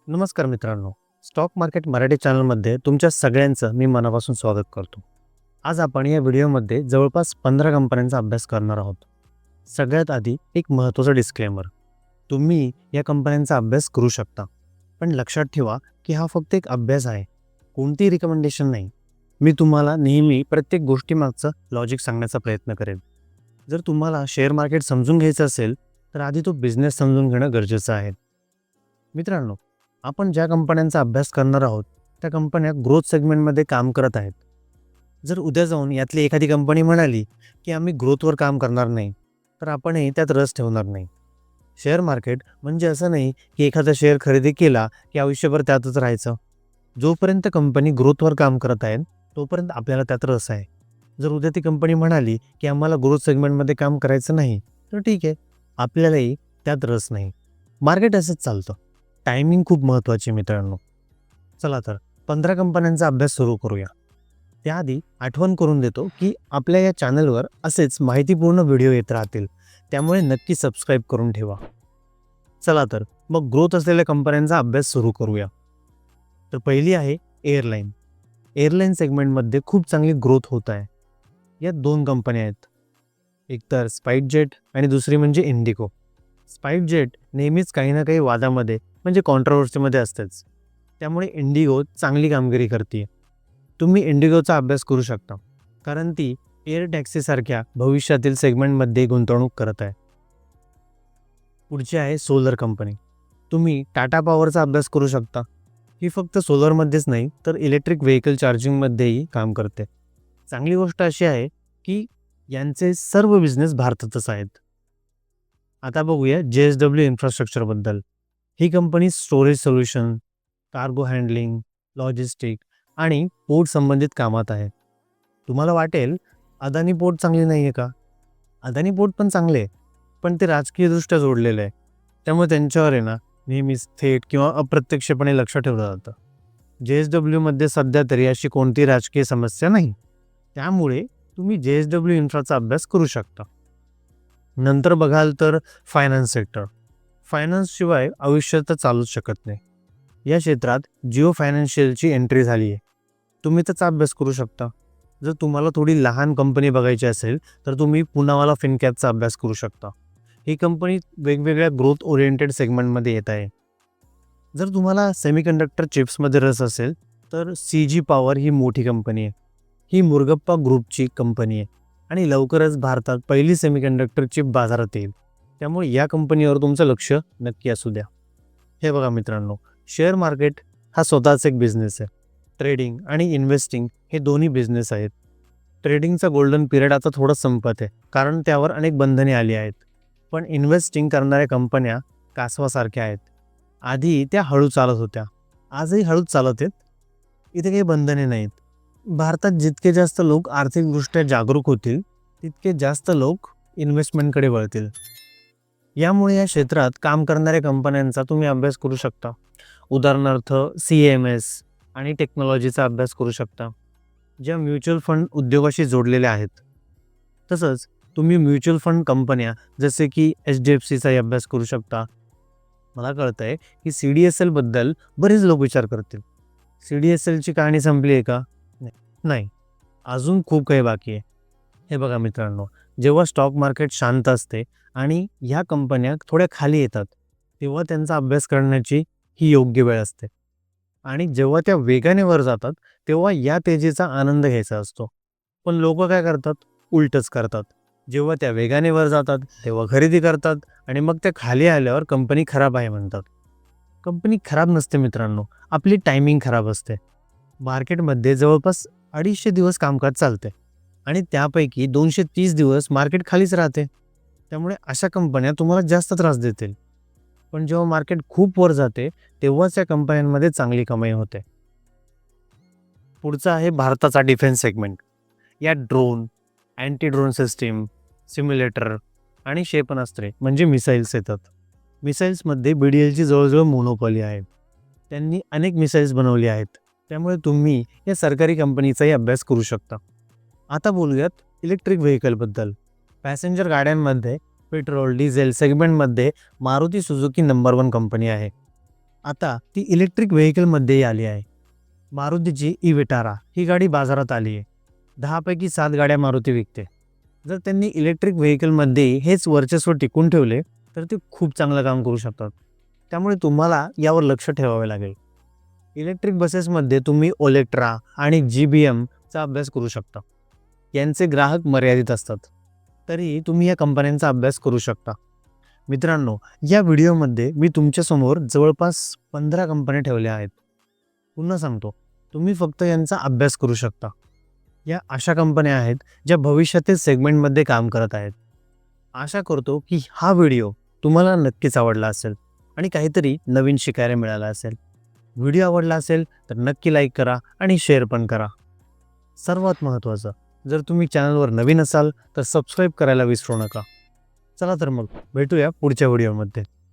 नमस्कार मित्रांनो. Stock market Marathi चॅनलमध्ये तुमच्या सगळ्यांचं मी मनापासून स्वागत करतो. आज आपण या व्हिडिओमध्ये जवळपास 15 कंपन्यांचा अभ्यास करणार आहोत. सगळ्यात आधी एक महत्त्वाचं डिस्क्लेमर. तुम्ही या कंपन्यांचा अभ्यास करू शकता, पण लक्षात ठेवा की हा फक्त एक अभ्यास आहे, कोणतीही रिकमेंडेशन नाही. मी तुम्हाला नेहमी प्रत्येक गोष्टीमागचं लॉजिक सांगण्याचा प्रयत्न करेन. जर तुम्हाला शेअर मार्केट समजून घ्यायचं असेल तर आधी तो बिझनेस समजून घेणं गरजेचं आहे. मित्रांनो, आपण ज्या कंपन्यांचा अभ्यास करणार आहोत त्या कंपन्या ग्रोथ सेगमेंटमध्ये काम करत आहेत. जर उद्या जाऊन यातली एखादी कंपनी म्हणाली की आम्ही ग्रोथवर काम करणार नाही, तर आपणही त्यात रस ठेवणार नाही. शेअर मार्केट म्हणजे असं नाही की एखादा शेअर खरेदी केला की आयुष्यभर त्यातच राहायचं. जोपर्यंत कंपनी ग्रोथवर काम करत आहे तोपर्यंत आपल्याला त्यात रस आहे. जर उद्या ती कंपनी म्हणाली की आम्हाला ग्रोथ सेगमेंटमध्ये काम करायचं नाही, तर ठीक आहे, आपल्यालाही त्यात रस नाही. मार्केट असंच चालतं. टायमिंग खूप महत्त्वाची मित्रांनो. चला तर 15 कंपन्यांचा अभ्यास सुरू करूया. त्याआधी आठवण करून देतो की आपल्या या चॅनलवर असेच माहितीपूर्ण व्हिडिओ येत राहतील, त्यामुळे नक्की सबस्क्राईब करून ठेवा. चला तर मग ग्रोथ असलेल्या कंपन्यांचा अभ्यास सुरू करूया. तर पहिली आहे एअरलाईन. एअरलाईन सेगमेंटमध्ये खूप चांगली ग्रोथ होत आहे. यात दोन कंपन्या आहेत, एक तर स्पाईसजेट आणि दुसरी म्हणजे इंडिगो. स्पाईसजेट नेहमीच काही ना काही वादामध्ये म्हणजे कॉन्ट्रोवर्सीमध्ये असतेच, त्यामुळे इंडिगो चांगली कामगिरी करते. तुम्ही इंडिगोचा अभ्यास करू शकता, कारण ती एअर टॅक्सीसारख्या भविष्यातील सेगमेंटमध्ये गुंतवणूक करत आहे. पुढची आहे सोलर कंपनी. तुम्ही टाटा पॉवरचा अभ्यास करू शकता. ही फक्त सोलरमध्येच नाही तर इलेक्ट्रिक व्हेकल चार्जिंगमध्येही काम करते. चांगली गोष्ट अशी आहे की यांचे सर्व बिझनेस भारतातच आहेत. आता बघूया JSW इन्फ्रास्ट्रक्चरबद्दल. ही कंपनी storage solution, cargo handling, logistic आणि पोर्ट संबंधित कामात आहे. तुम्हाला वाटेल अदानी पोर्ट चांगली नाही आहे का? अदानी पोर्ट पण चांगले आहे, पण ते राजकीयदृष्ट्या जोडलेले आहे, त्यामुळे त्यांच्यावर आहे ना नेहमीच थेट किंवा अप्रत्यक्षपणे लक्ष ठेवलं जातं. JSWमध्ये सध्या तरी अशी कोणती राजकीय समस्या नाही, त्यामुळे तुम्ही JSW इन्फ्राचा अभ्यास करू शकता. नंतर बघाल तर फायनान्स सेक्टर. फायनान्सशिवाय आयुष्य तर चालूच शकत नाही. या क्षेत्रात जिओ फायनान्शियलची एंट्री झाली आहे. तुम्ही त्याचा अभ्यास करू शकता. जर तुम्हाला थोडी लहान कंपनी बघायची असेल तर तुम्ही पुनावाला फिनकॅपचा अभ्यास करू शकता. ही कंपनी वेगवेगळ्या ग्रोथ ओरिएंटेड सेगमेंटमध्ये येत आहे. जर तुम्हाला सेमीकंडक्टर चिप्समध्ये रस असेल तर CG पॉवर ही मोठी कंपनी आहे. ही मुरगप्पा ग्रुपची कंपनी आहे आणि लवकरच भारतात पहिली सेमीकंडक्टर चिप बाजारात येईल, त्यामुळे या कंपनीवर तुमचं लक्ष नक्की असू द्या. हे बघा मित्रांनो, शेअर मार्केट हा स्वतःच एक बिझनेस आहे. ट्रेडिंग आणि इन्व्हेस्टिंग हे दोन्ही बिझनेस आहेत. ट्रेडिंगचा गोल्डन पिरियड आता थोडं संपत आहे, कारण त्यावर अनेक बंधने आली आहेत. पण इन्व्हेस्टिंग करणाऱ्या कंपन्या कासवासारख्या आहेत. आधी त्या हळू चालत होत्या, आजही हळूच चालत आहेत. इथे काही बंधने नाहीत. भारतात जितके जास्त लोक आर्थिकदृष्ट्या जागरूक होतील तितके जास्त लोक इन्व्हेस्टमेंटकडे वळतील. यामुळे या क्षेत्रात काम करणाऱ्या कंपन्यांचा तुम्ही अभ्यास करू शकता. उदाहरणार्थ CMS आणि टेक्नॉलॉजीचा अभ्यास करू शकता, ज्या म्युच्युअल फंड उद्योगाशी जोडलेल्या आहेत. तसंच तुम्ही म्युच्युअल फंड कंपन्या जसे की HDFCचाही अभ्यास करू शकता. मला कळतं आहे की CDSL बद्दल बरेच लोक विचार करतील. CDSLची कहाणी संपली आहे का? नाही, अजून खूप काही बाकी आहे. हे बघा मित्रांनो, जेव्हा स्टॉक मार्केट शांत असते आणि ह्या कंपन्या थोड्या खाली येतात तेव्हा त्यांचा अभ्यास करण्याची ही योग्य वेळ असते. आणि जेव्हा त्या वेगाने वर जातात तेव्हा या तेजीचा आनंद घ्यायचा असतो. पण लोक काय करतात? उलटच करतात. जेव्हा त्या वेगाने वर जातात तेव्हा खरेदी करतात आणि मग त्या खाली आल्यावर कंपनी खराब आहे म्हणतात. कंपनी खराब नसते मित्रांनो, आपली टायमिंग खराब असते. मार्केटमध्ये जवळपास 250 दिवस कामकाज चालते आणि त्यापैकी 230 दिवस मार्केट खालीच राहते. त्यामुळे अशा कंपन्या तुम्हाला जास्त त्रास देतील. पण जेव्हा मार्केट खूप वर जाते तेव्हाच या कंपन्यांमध्ये चांगली कमाई होते. पुढचा आहे भारताचा डिफेन्स सेगमेंट. यात drone, anti drone system, simulator आणि क्षेपणास्त्रे म्हणजे मिसाईल्स येतात. मिसाईल्समध्ये BDLची जवळजवळ मोनोपॉली आहे. त्यांनी अनेक मिसाईल्स बनवली आहेत, त्यामुळे तुम्ही या सरकारी कंपनीचाही अभ्यास करू शकता. आता बोलूयात इलेक्ट्रिक व्हेकलबद्दल. पॅसेंजर गाड्यांमध्ये पेट्रोल डिझेल सेगमेंटमध्ये मारुती सुझुकी नंबर 1 कंपनी आहे. आता ती इलेक्ट्रिक व्हेकलमध्येही आली आहे. मारुतीची ई विटारा ही गाडी बाजारात आली आहे. 10 पैकी 7 गाड्या मारुती विकते. जर त्यांनी इलेक्ट्रिक व्हेकलमध्ये हेच वर्चस्व टिकून ठेवले तर ते खूप चांगलं काम करू शकतात. त्यामुळे तुम्हाला यावर लक्ष ठेवावे लागेल. इलेक्ट्रिक बसेसमध्ये तुम्ही ओलेक्ट्रा आणि GBMचा अभ्यास करू शकता. यांचे ग्राहक मर्यादित असतात. तरी तुम्ही या कंपन्यांचा अभ्यास करू शकता. मित्रांनो, या व्हिडिओमध्ये मी तुमच्यासमोर जवळपास 15 कंपन्या ठेवल्या आहेत. पुन्हा सांगतो, तुम्ही फक्त यांचा अभ्यास करू शकता. या अशा कंपन्या आहेत ज्या भविष्यातील सेगमेंटमध्ये काम करत आहेत. आशा करतो की हा व्हिडिओ तुम्हाला नक्कीच आवडला असेल आणि काहीतरी नवीन शिकायला मिळालं असेल. व्हिडिओ आवडला असेल तर नक्की लाईक करा आणि शेअर पण करा. सर्वात महत्त्वाचं, जर तुम्ही चॅनलवर नवीन असाल तर सबस्क्राईब करायला विसरू नका. चला तर मग भेटूया पुढच्या व्हिडिओमध्ये.